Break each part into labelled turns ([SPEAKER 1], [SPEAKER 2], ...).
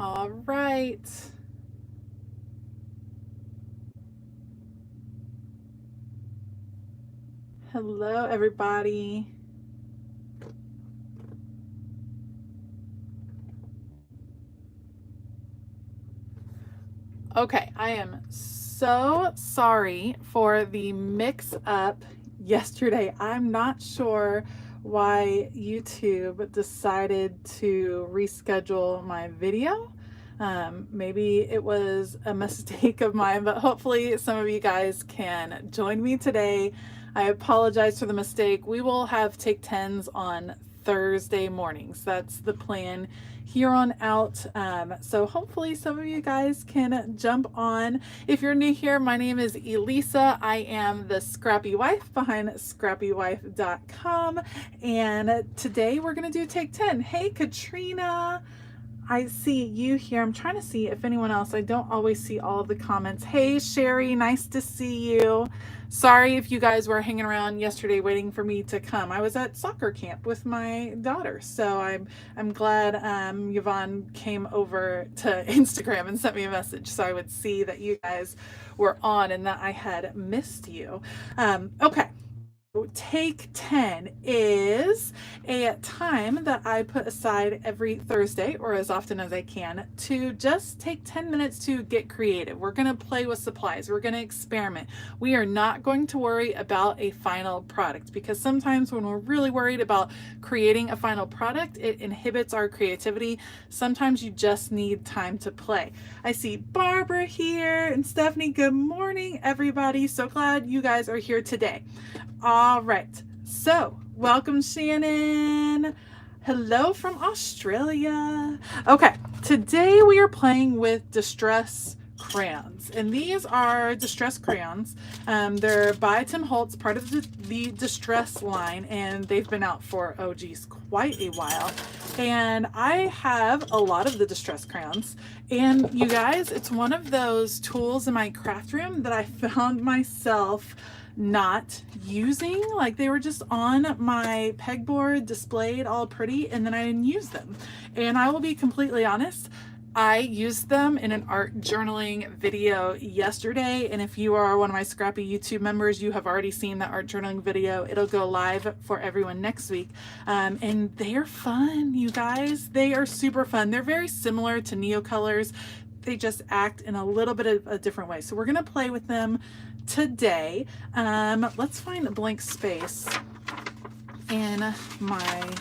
[SPEAKER 1] All right. Hello, everybody. Okay, I am so sorry for the mix-up yesterday. I'm not sure why YouTube decided to reschedule my video. Maybe it was a mistake of mine, but hopefully some of you guys can join me today. I apologize for the mistake. We will have Take 10s on Thursday mornings. That's the plan here on out. So hopefully some of you guys can jump on. If you're new here, my name is Elisa. I am the Scrappy Wife behind ScrappyWife.com. And today we're going to do Take 10. Hey, Katrina. I see you here. I'm trying to see if anyone else, I don't always see all of the comments. Hey, Sherry, nice to see you. Sorry if you guys were hanging around yesterday waiting for me to come. I was at soccer camp with my daughter. So I'm glad Yvonne came over to Instagram and sent me a message so I would see that you guys were on and that I had missed you. Okay. Take 10 is a time that I put aside every Thursday or as often as I can to just take 10 minutes to get creative. We're going to play with supplies. We're going to experiment. We are not going to worry about a final product because sometimes when we're really worried about creating a final product, it inhibits our creativity. Sometimes you just need time to play. I see Barbara here and Stephanie. Good morning, everybody. So glad you guys are here today. All right, so welcome, Shannon. Hello from Australia. Okay, today we are playing with distress crayons, and these are distress crayons. They're by Tim Holtz, part of the distress line, and they've been out for, oh geez, quite a while. And I have a lot of the distress crayons, and you guys, it's one of those tools in my craft room that I found myself not using. Like they were just on my pegboard displayed all pretty, and then I didn't use them. And I will be completely honest, I used them in an art journaling video yesterday, and if you are one of my Scrappy YouTube members, you have already seen that art journaling video. It'll go live for everyone next week. And they are fun, you guys. They are super fun. They're very similar to Neocolors. They just act in a little bit of a different way. So we're gonna play with them today. Let's find a blank space in my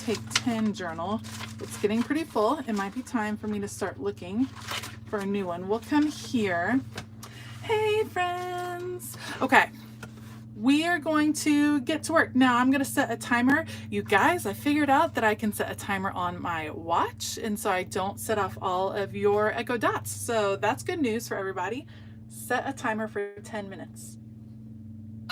[SPEAKER 1] Take 10 journal. It's getting pretty full. It might be time for me to start looking for a new one. We'll come here. Hey, friends. Okay. We are going to get to work. Now I'm going to set a timer. You guys, I figured out that I can set a timer on my watch, and so I don't set off all of your Echo Dots. So that's good news for everybody. Set a timer for 10 minutes.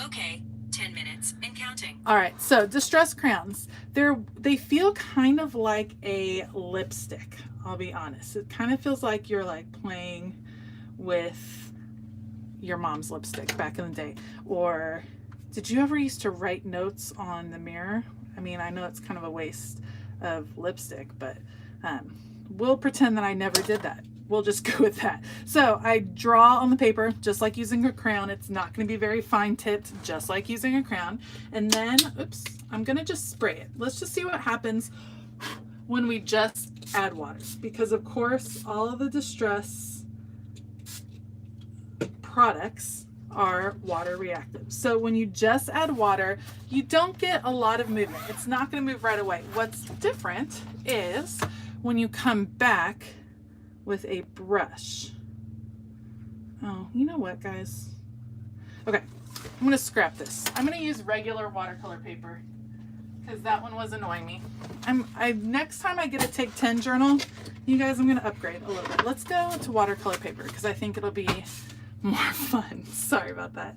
[SPEAKER 2] Okay, 10 minutes and counting.
[SPEAKER 1] All right, so distress crayons. They feel kind of like a lipstick, I'll be honest. It kind of feels like you're like playing with your mom's lipstick back in the day. Or did you ever used to write notes on the mirror? I mean, I know it's kind of a waste of lipstick, but we'll pretend that I never did that. We'll just go with that. So I draw on the paper, just like using a crayon. It's not going to be very fine tipped, just like using a crayon. And then, oops, I'm going to just spray it. Let's just see what happens when we just add water. Because of course, all of the distress products are water reactive. So when you just add water, you don't get a lot of movement. It's not going to move right away. What's different is when you come back with a brush. Oh, you know what, guys? Okay, I'm gonna scrap this. I'm gonna use regular watercolor paper because that one was annoying me. Next time I get a Take 10 journal, you guys, I'm gonna upgrade a little bit. Let's go to watercolor paper because I think it'll be more fun. Sorry about that.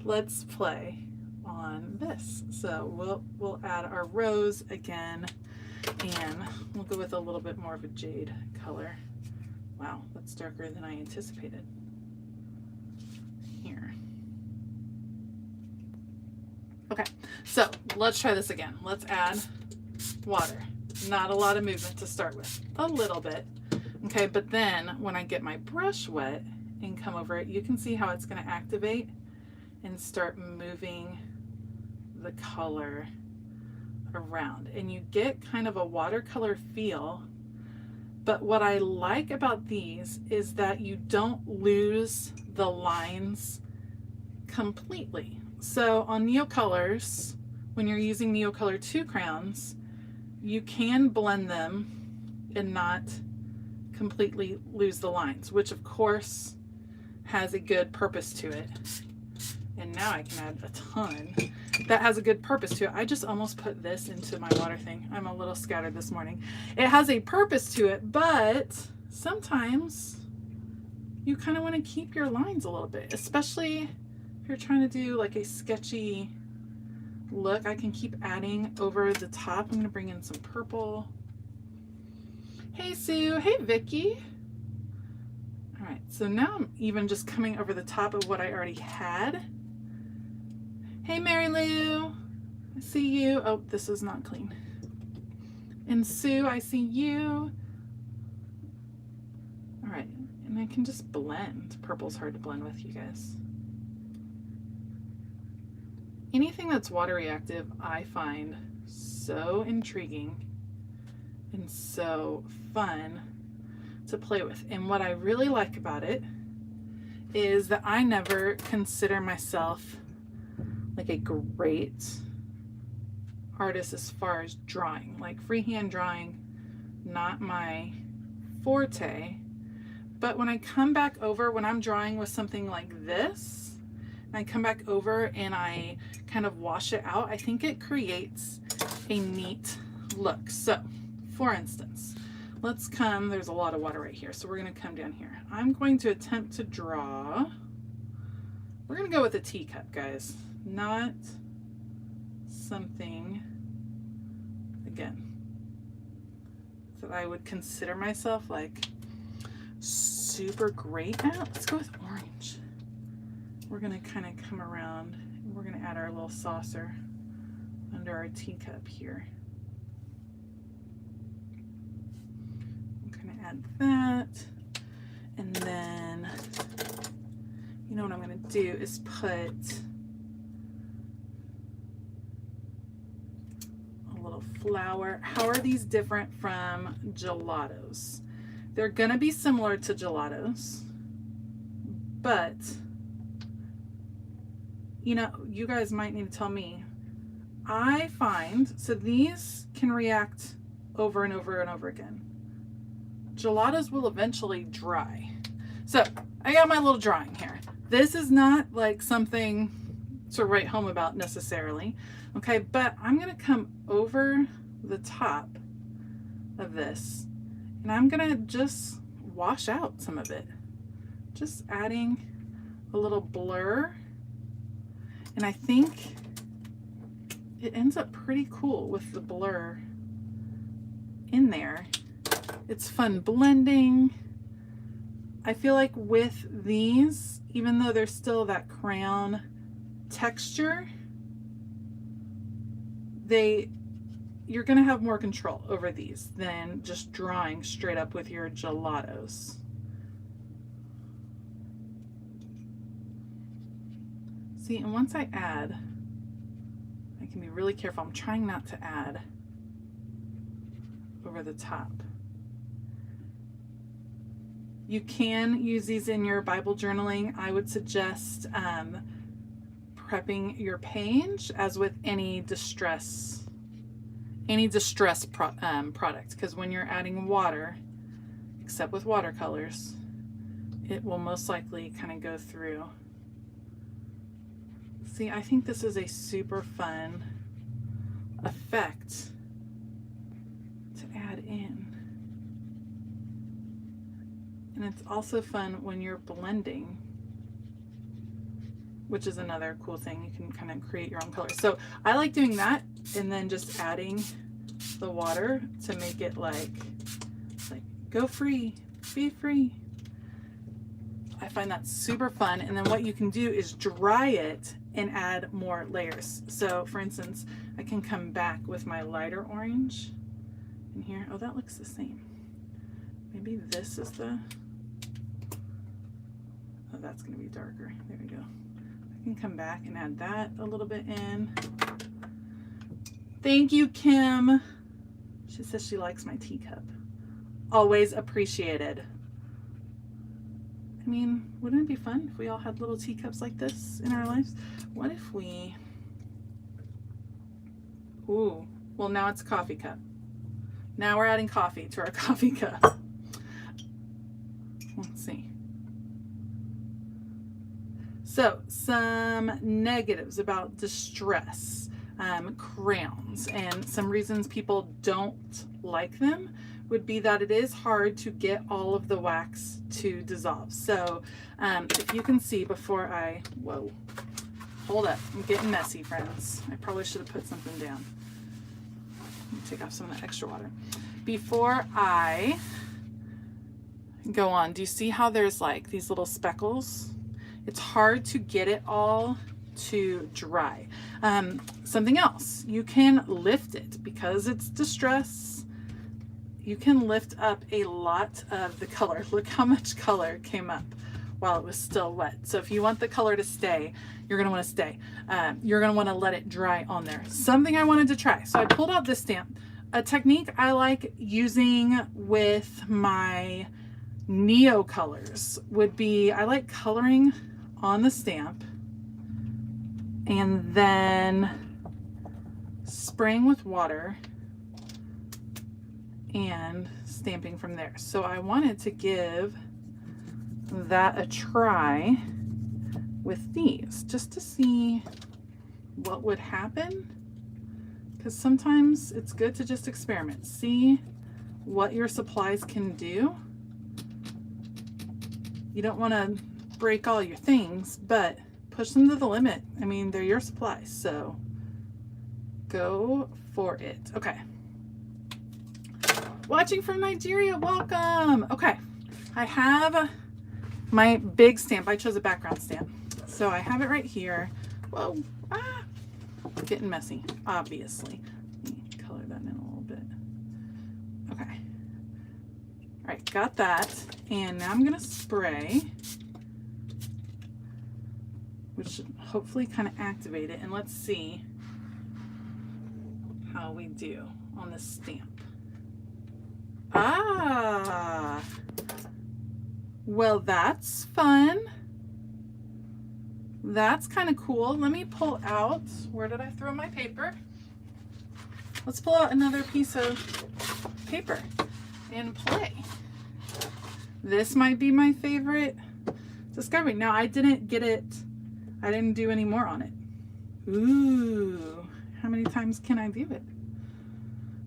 [SPEAKER 1] Let's play on this. So we'll add our rose again, and we'll go with a little bit more of a jade color. Wow, that's darker than I anticipated. Here. Okay, so let's try this again. Let's add water. Not a lot of movement to start with. A little bit. Okay, but then when I get my brush wet and come over it, you can see how it's going to activate and start moving the color around. And you get kind of a watercolor feel. But what I like about these is that you don't lose the lines completely. So on Neocolors, when you're using Neocolor 2 crayons, you can blend them and not completely lose the lines, which of course has a good purpose to it. And now I can add a ton that has a good purpose to it. I just almost put this into my water thing. I'm a little scattered this morning. It has a purpose to it, but sometimes you kind of want to keep your lines a little bit, especially if you're trying to do like a sketchy look. I can keep adding over the top. I'm going to bring in some purple. Hey Sue, hey Vicky. All right, so now I'm even just coming over the top of what I already had. Hey Mary Lou, I see you. Oh, this is not clean. And Sue, I see you. All right, and I can just blend. Purple's hard to blend with, you guys. Anything that's water reactive, I find so intriguing and so fun to play with. And what I really like about it is that I never consider myself like a great artist as far as drawing. Like freehand drawing, not my forte. But when I come back over, when I'm drawing with something like this, and I come back over and I kind of wash it out, I think it creates a neat look. So, for instance, let's come, there's a lot of water right here, so we're going to come down here. I'm going to attempt to draw, we're going to go with a teacup, guys, not something, again, that I would consider myself like super great at. Let's go with orange. We're going to kind of come around and we're going to add our little saucer under our teacup here. I'm going to add that. And then, you know what I'm going to do is put a little flower. How are these different from gelatos? They're going to be similar to gelatos, but you know, you guys might need to tell me. I find, so these can react over and over and over again. Gelatos will eventually dry. So I got my little drawing here. This is not like something to write home about necessarily, okay, but I'm gonna come over the top of this and I'm gonna just wash out some of it. Just adding a little blur. And I think it ends up pretty cool with the blur in there. It's fun blending. I feel like with these, even though there's still that crayon texture, you're gonna have more control over these than just drawing straight up with your gelatos. See, and once I add, I can be really careful. I'm trying not to add over the top. You can use these in your Bible journaling. I would suggest prepping your page as with any distress product, because when you're adding water, except with watercolors, it will most likely kind of go through. See, I think this is a super fun effect to add in. And it's also fun when you're blending, which is another cool thing. You can kind of create your own colors. So I like doing that and then just adding the water to make it like go free, be free. I find that super fun. And then what you can do is dry it and add more layers. So for instance, I can come back with my lighter orange in here. Oh, that looks the same. maybe this is the, oh, that's going to be darker. There we go. I can come back and add that a little bit in. Thank you, Kim. She says she likes my teacup. Always appreciated. I mean, wouldn't it be fun if we all had little teacups like this in our lives? What if we, ooh, well, now it's a coffee cup. Now we're adding coffee to our coffee cup. Let's see. So some negatives about distress crayons, and some reasons people don't like them would be that it is hard to get all of the wax to dissolve. So if you can see before I, whoa, hold up, I'm getting messy, friends. I probably should have put something down. Let me take off some of the extra water. Before I go on, do you see how there's like these little speckles? It's hard to get it all to dry. Something else, you can lift it because it's distress. You can lift up a lot of the color. Look how much color came up while it was still wet. So if you want the color to stay, you're going to want to stay. You're going to want to let it dry on there. Something I wanted to try. So I pulled out this stamp. A technique I like using with my Neo colors would be, I like coloring on the stamp and then spraying with water and stamping from there. So I wanted to give that a try with these just to see what would happen, because sometimes it's good to just experiment, see what your supplies can do. You don't want to break all your things, but push them to the limit. I mean, they're your supplies, so go for it. Okay. Watching from Nigeria, welcome. Okay, I have my big stamp. I chose a background stamp, so I have it right here. Whoa, getting messy, obviously. Let me color that in a little bit. Okay. All right, got that, and now I'm gonna spray, which should hopefully kind of activate it, and let's see how we do on this stamp. Well, that's fun. That's kind of cool. Let me pull out, where did I throw my paper? Let's pull out another piece of paper and play. This might be my favorite discovery. Now, I didn't do any more on it. Ooh, how many times can I do it?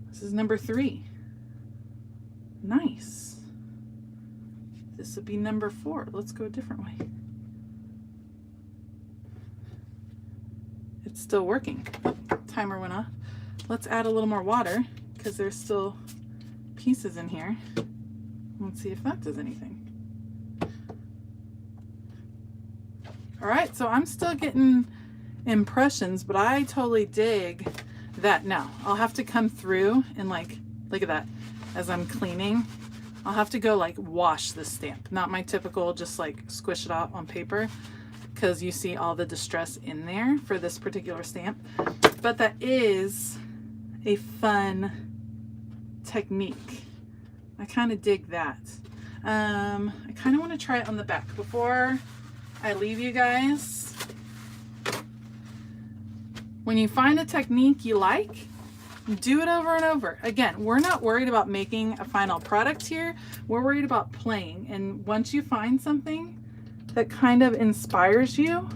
[SPEAKER 1] This is number 3. Nice. This would be number 4. Let's go a different way. It's still working. Oh, timer went off. Let's add a little more water because there's still pieces in here. Let's see if that does anything. All right, so I'm still getting impressions, but I totally dig that. Now I'll have to come through and like, look at that. As I'm cleaning, I'll have to go like wash this stamp. Not my typical just like squish it out on paper, because you see all the distress in there for this particular stamp. But that is a fun technique. I kind of dig that. I kind of want to try it on the back. Before I leave you guys, when you find a technique you like, do it over and over. Again, we're not worried about making a final product here. We're worried about playing. And once you find something that kind of inspires you,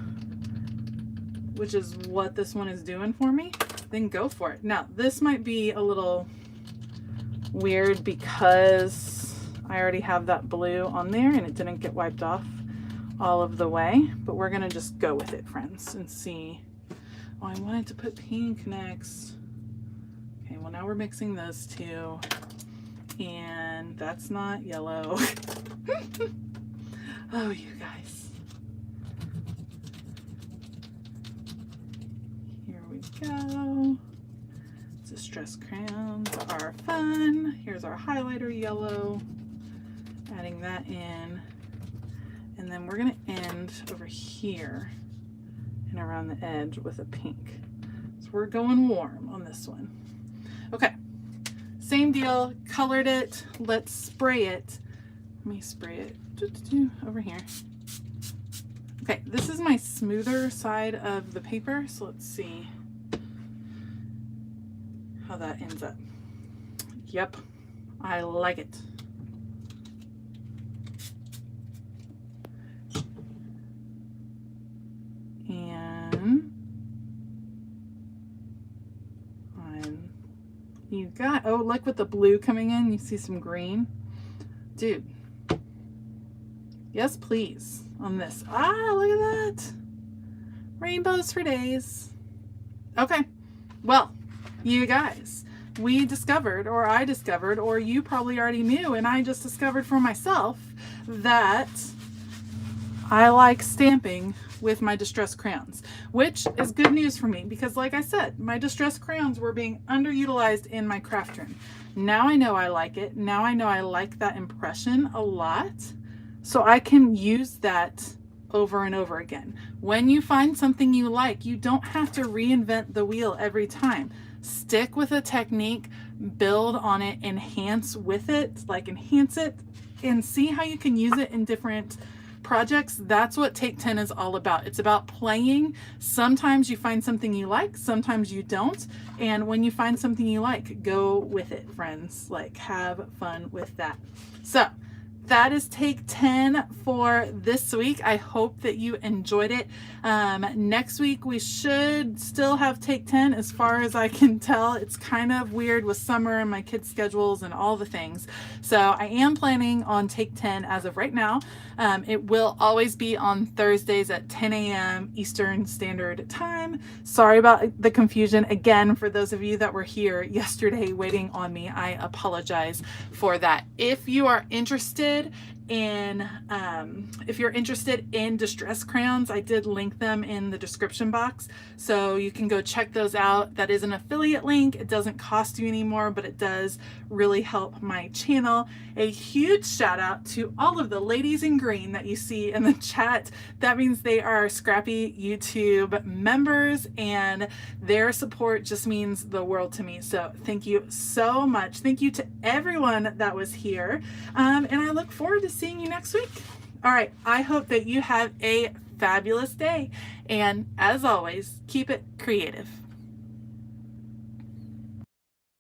[SPEAKER 1] which is what this one is doing for me, then go for it. Now, this might be a little weird because I already have that blue on there and it didn't get wiped off all of the way, but we're gonna just go with it, friends, and see. Oh, I wanted to put pink next. Okay, well now we're mixing those two, and that's not yellow. Oh, you guys. Here we go. Distress crayons are fun. Here's our highlighter yellow. Adding that in. And then we're going to end over here and around the edge with a pink. So we're going warm on this one. Okay, same deal, colored it. Let's spray it. Let me spray it over here. Okay, this is my smoother side of the paper, so let's see how that ends up. Yep, I like it. And you got, oh, look with the blue coming in, you see some green. Dude, yes please on this. Ah, look at that. Rainbows for days. Okay, well, you guys, we discovered, or I discovered, or you probably already knew, and I just discovered for myself that I like stamping with my distress crayons, which is good news for me because, like I said, my distress crayons were being underutilized in my craft room. Now I know I like it. Now I know I like that impression a lot, so I can use that over and over again. When you find something you like, you don't have to reinvent the wheel every time. Stick with a technique, build on it, enhance with it, like enhance it, and see how you can use it in different projects. That's what Take 10 is all about. It's about playing. Sometimes you find something you like, sometimes you don't. And when you find something you like, go with it, friends. Like, have fun with that. So that is Take 10 for this week. I hope that you enjoyed it. Next week we should still have Take 10 as far as I can tell. It's kind of weird with summer and my kids' schedules and all the things. So I am planning on Take 10 as of right now. It will always be on Thursdays at 10 a.m. Eastern Standard Time. Sorry about the confusion. Again, for those of you that were here yesterday waiting on me, I apologize for that. If you are interested in distress crayons, I did link them in the description box, so you can go check those out. That is an affiliate link. It doesn't cost you anymore, but it does really help my channel. A huge shout out to all of the ladies in green that you see in the chat. That means they are Scrappy YouTube members, and their support just means the world to me. So thank you so much. Thank you to everyone that was here, and I look forward to seeing you next week. All right, I hope that you have a fabulous day, and as always, keep it creative.